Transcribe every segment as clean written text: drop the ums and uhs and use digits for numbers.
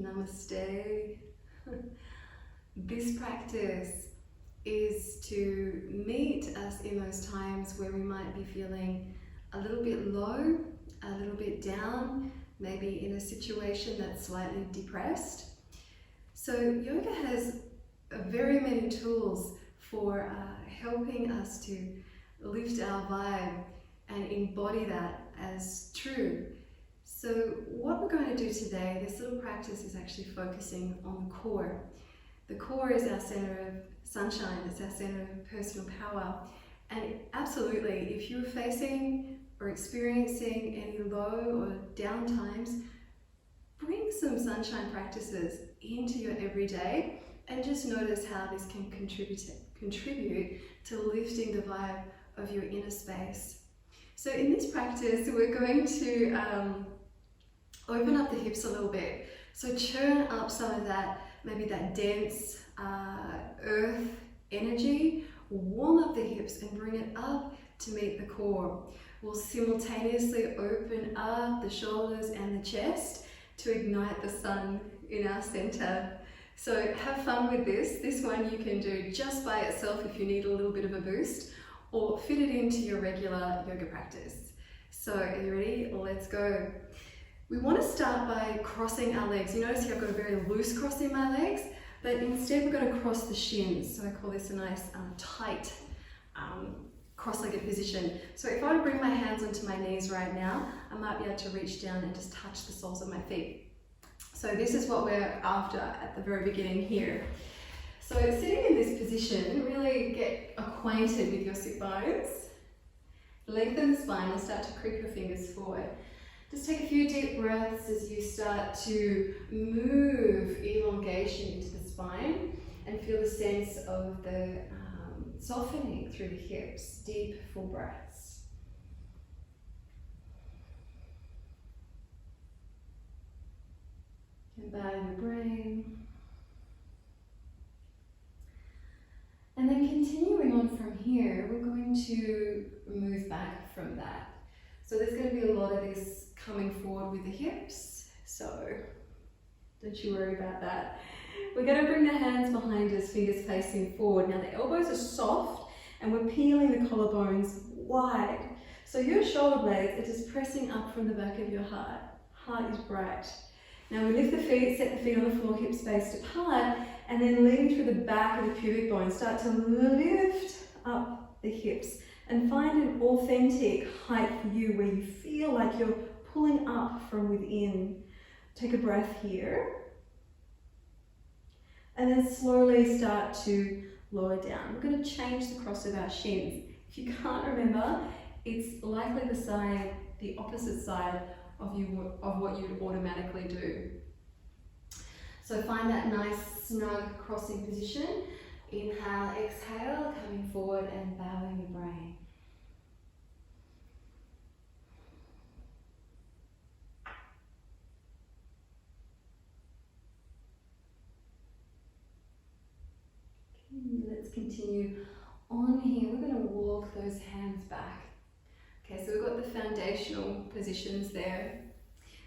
Namaste. This practice is to meet us in those times where we might be feeling a little bit low, a little bit down, maybe in a situation that's slightly depressed. So yoga has very many tools for helping us to lift our vibe and embody that as true. So what we're going to do today, this little practice is actually focusing on the core. The core is our center of sunshine, it's our center of personal power. And absolutely, if you're facing or experiencing any low or down times, bring some sunshine practices into your everyday and just notice how this can contribute to lifting the vibe of your inner space. So in this practice, we're going to open up the hips a little bit. So churn up some of that, maybe that dense earth energy, warm up the hips and bring it up to meet the core. We'll simultaneously open up the shoulders and the chest to ignite the sun in our center. So have fun with this. This one you can do just by itself if you need a little bit of a boost, or fit it into your regular yoga practice. So are you ready? Let's go. We want to start by crossing our legs. You notice here I've got a very loose cross in my legs, but instead we're going to cross the shins. So I call this a nice tight cross-legged position. So if I were to bring my hands onto my knees right now, I might be able to reach down and just touch the soles of my feet. So this is what we're after at the very beginning here. So sitting in this position, really get acquainted with your sit bones. Lengthen the spine and start to creep your fingers forward. Just take a few deep breaths as you start to move elongation into the spine and feel the sense of the softening through the hips. Deep, full breaths. And bow your brain. And then continuing on from here, we're going to move back from that. So there's going to be a lot of this coming forward with the hips, so don't you worry about that. We're going to bring the hands behind us, fingers facing forward. Now the elbows are soft and we're peeling the collarbones wide. So your shoulder blades are just pressing up from the back of your heart. Heart is bright. Now we lift the feet, set the feet on the floor, hips spaced apart, and then leading through the back of the pubic bone, start to lift up the hips and find an authentic height for you where you feel like you're pulling up from within. Take a breath here. And then slowly start to lower down. We're going to change the cross of our shins. If you can't remember, it's likely the opposite side of what you would automatically do. So find that nice snug crossing position. Inhale, exhale, coming forward and bowing your brain. Let's continue on here. We're going to walk those hands back. Okay, so we've got the foundational positions there.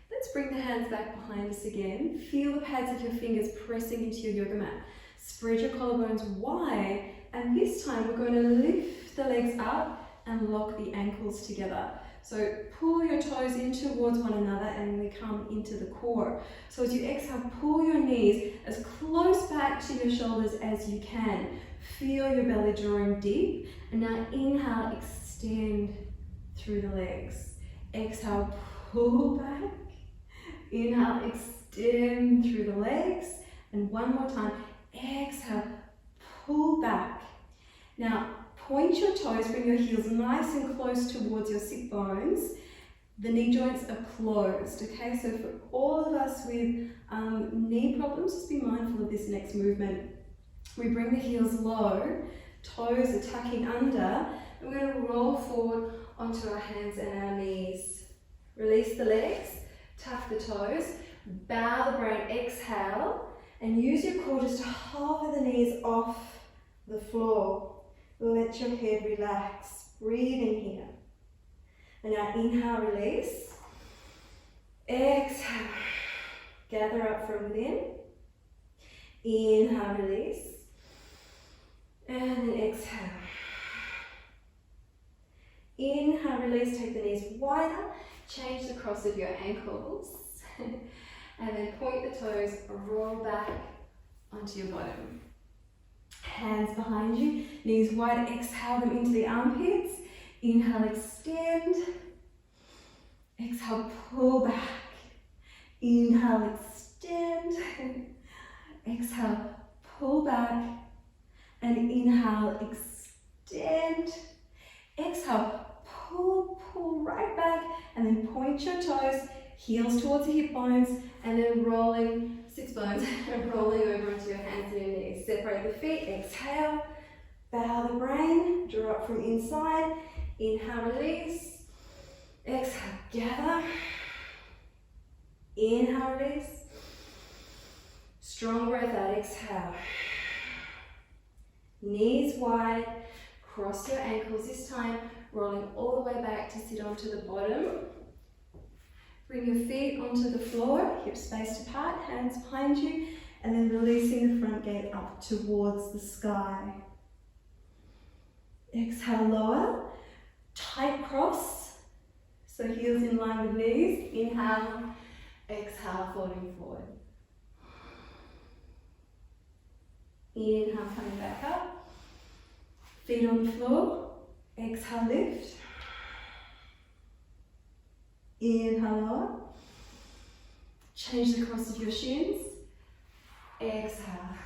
Let's bring the hands back behind us again. Feel the pads of your fingers pressing into your yoga mat. Spread your collarbones wide, and this time we're going to lift the legs up and lock the ankles together. So pull your toes in towards one another and we come into the core. So as you exhale, pull your knees as close back to your shoulders as you can. Feel your belly drawing deep. And now inhale, extend through the legs. Exhale, pull back. Inhale, extend through the legs. And one more time, exhale, pull back. Now, point your toes, bring your heels nice and close towards your sit bones. The knee joints are closed, okay? So for all of us with knee problems, just be mindful of this next movement. We bring the heels low, toes are tucking under, and we're going to roll forward onto our hands and our knees. Release the legs, tuck the toes, bow the brain, exhale, and use your core just to hover the knees off the floor. Let your head relax. Breathe in here. And now inhale, release. Exhale. Gather up from within. Inhale, release. And then exhale. Inhale, release, take the knees wider. Change the cross of your ankles. And then point the toes, roll back onto your bottom. Hands behind you, knees wide, exhale them into the armpits. Inhale, extend. Exhale, pull back. Inhale, extend. Exhale, pull back. And inhale, extend. Exhale, pull right back. And then point your toes, heels towards the hip bones. And then rolling, sits bones, and rolling over onto your hands and your knees. Separate the feet, exhale. Bow the brain, draw up from inside. Inhale, release. Exhale, gather. Inhale, release. Strong breath out, exhale. Knees wide, cross your ankles this time, rolling all the way back to sit onto the bottom. Bring your feet onto the floor, hips spaced apart, hands behind you, and then releasing the front gate up towards the sky. Exhale, lower, tight cross, so heels in line with knees. Inhale, exhale, folding forward. Inhale, coming back up. Feet on the floor. Exhale, lift. Inhale, lower. Change the cross of your shins. Exhale.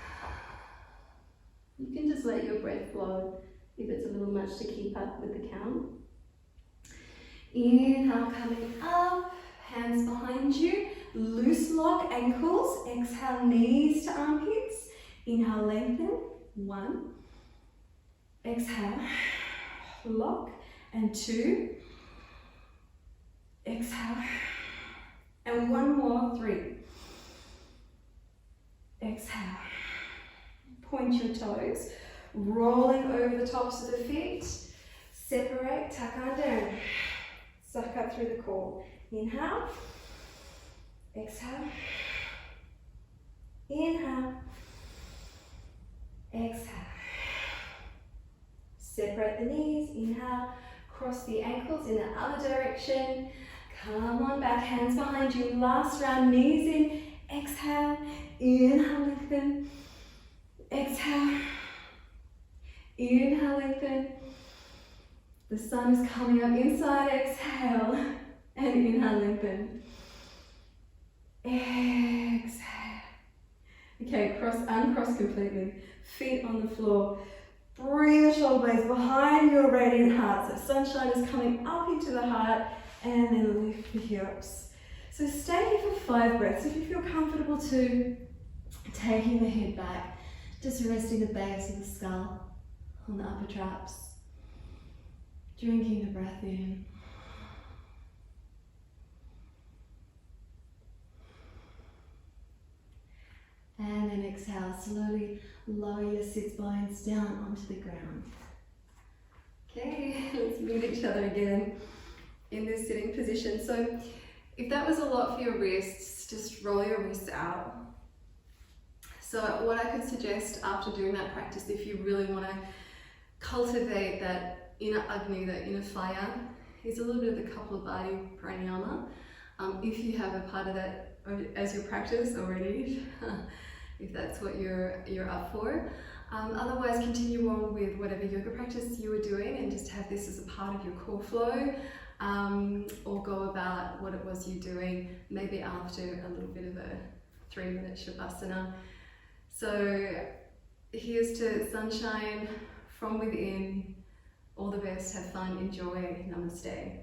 You can just let your breath flow if it's a little much to keep up with the count. Inhale, coming up. Hands behind you. Loose lock ankles. Exhale, knees to armpits. Inhale, lengthen. 1. Exhale, lock. And 2. Exhale. And 1 more. 3. Exhale. Point your toes. Rolling over the tops of the feet. Separate, tuck under. Suck up through the core. Inhale. Exhale. Inhale. Exhale. Separate the knees. Inhale. Cross the ankles in the other direction. Come on back. Hands behind you. Last round. Knees in. Exhale. Inhale. Lengthen. Exhale. Inhale. Lengthen. The sun is coming up inside. Exhale. And inhale. Lengthen. Exhale. Okay, uncross completely. Feet on the floor. Bring the shoulder blades behind your radiant heart. So sunshine is coming up into the heart, and then lift the hips. So stay here for 5 breaths. If you feel comfortable to taking the head back, just resting the base of the skull on the upper traps. Drinking the breath in. And then exhale, slowly lower your sits bones down onto the ground. Okay, let's meet each other again in this sitting position. So if that was a lot for your wrists, just roll your wrists out. So what I could suggest after doing that practice, if you really want to cultivate that inner Agni, that inner fire, is a little bit of the Kapalabhati pranayama. If you have a part of that as your practice already, if that's what you're up for. Otherwise, continue on with whatever yoga practice you were doing and just have this as a part of your core flow, or go about what it was you're doing, maybe after a little bit of a 3-minute Shavasana. So here's to sunshine from within. All the best, have fun, enjoy, namaste.